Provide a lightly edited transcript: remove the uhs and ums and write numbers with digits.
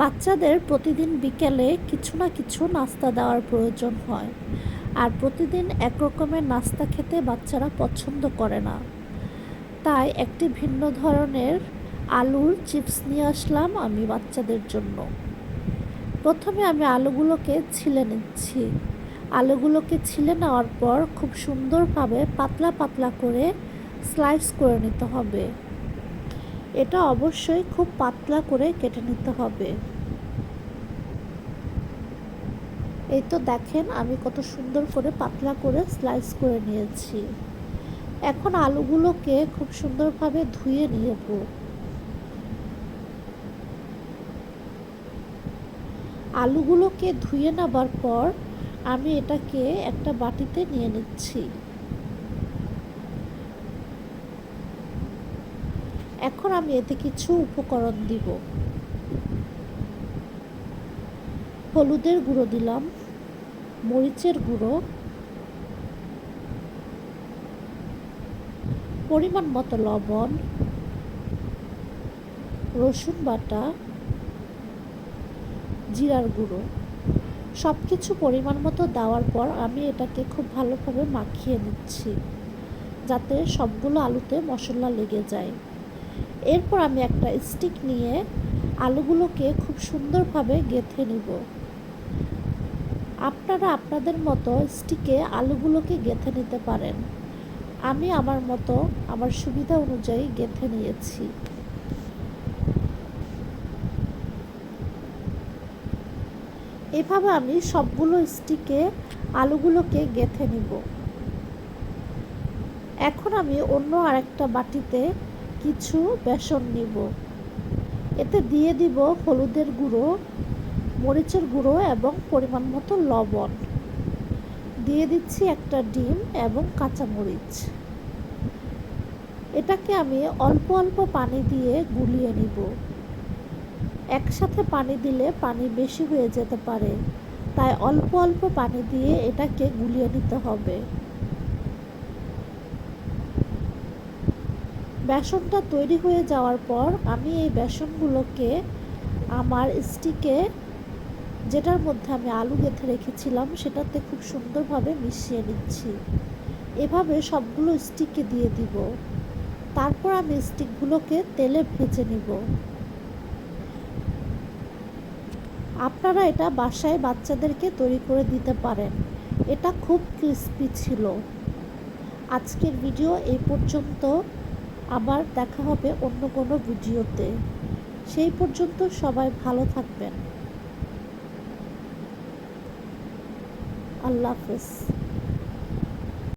বাচ্চাদের প্রতিদিন বিকেলে কিছু না কিছু নাস্তা দেওয়ার প্রয়োজন হয়। আর প্রতিদিন এক রকমের নাস্তা খেতে বাচ্চারা পছন্দ করে না। তাই একটি ভিন্ন ধরনের আলুর চিপস নিয়ে আসলাম আমি বাচ্চাদের জন্য। প্রথমে আমি আলুগুলোকে ছিলে নিচ্ছি। আলুগুলোকে ছিলে নেওয়ার পর খুব সুন্দরভাবে পাতলা পাতলা করে স্লাইস করে নিতে হবে। এটা অবশ্যই খুব পাতলা করে কেটে নিতে হবে। এই তো দেখেন আমি কত সুন্দর করে পাতলা করে স্লাইস করে নিয়েছি। এখন আলুগুলোকে খুব সুন্দরভাবে ধুয়ে নেব। আলুগুলোকে ধুয়ে নেবার পর আমি এটাকে একটা বাটিতে নিয়ে নিচ্ছি। এখন আমি এতে কিছু উপকরণ দিব। হলুদের গুঁড়ো দিলাম, মরিচের গুঁড়ো, পরিমাণ মতো লবণ, রসুন বাটা, জিরার গুঁড়ো, সব কিছু পরিমাণ মতো দেওয়ার পর আমি এটাকে খুব ভালোভাবে মাখিয়ে নিচ্ছি যাতে সবগুলো আলুতে মশলা লেগে যায়। এরপর আমি একটা স্টিক নিয়ে আলুগুলোকে খুব সুন্দরভাবে গেঁথে নিব। আপনারা আপনাদের মতো স্টিকে আলুগুলোকে গেঁথে নিতে পারেন। আমি আমার মতো আমার সুবিধা অনুযায়ী গেঁথে নিয়েছি। এভাবে আমি সবগুলো স্টিকে আলুগুলোকে গেঁথে নিব। এখন আমি অন্য আরেকটা বাটিতে কিছু বেসন নিব। এতে দিয়ে দিব হলুদের গুঁড়ো, মরিচের গুঁড়ো এবং পরিমাণ মতো লবণ। দিয়ে দিচ্ছি একটা ডিম এবং কাঁচামরিচ। এটাকে আমি অল্প অল্প পানি দিয়ে গুলিয়ে নিব। একসাথে পানি দিলে পানি বেশি হয়ে যেতে পারে, তাই অল্প অল্প পানি দিয়ে এটাকে গুলিয়ে নিতে হবে। বেসনটা তৈরি হয়ে যাওয়ার পর আমি এই বেসনগুলোকে আমার স্টিকে, যেটার মধ্যে আমি আলু গেঁথে রেখেছিলাম, সেটাতে খুব সুন্দরভাবে মিশিয়ে নিচ্ছি। এভাবে সবগুলো স্টিকে দিয়ে দিব। তারপর আমি স্টিকগুলোকে তেলে ভেজে নিব। আপনারা এটা বাসায় বাচ্চাদেরকে তৈরি করে দিতে পারেন। এটা খুব ক্রিস্পি ছিল। আজকের ভিডিও এই পর্যন্ত। আবার দেখা হবে অন্য কোনো ভিডিওতে। সেই পর্যন্ত সবাই ভালো থাকবেন। আল্লাহ হাফেজ।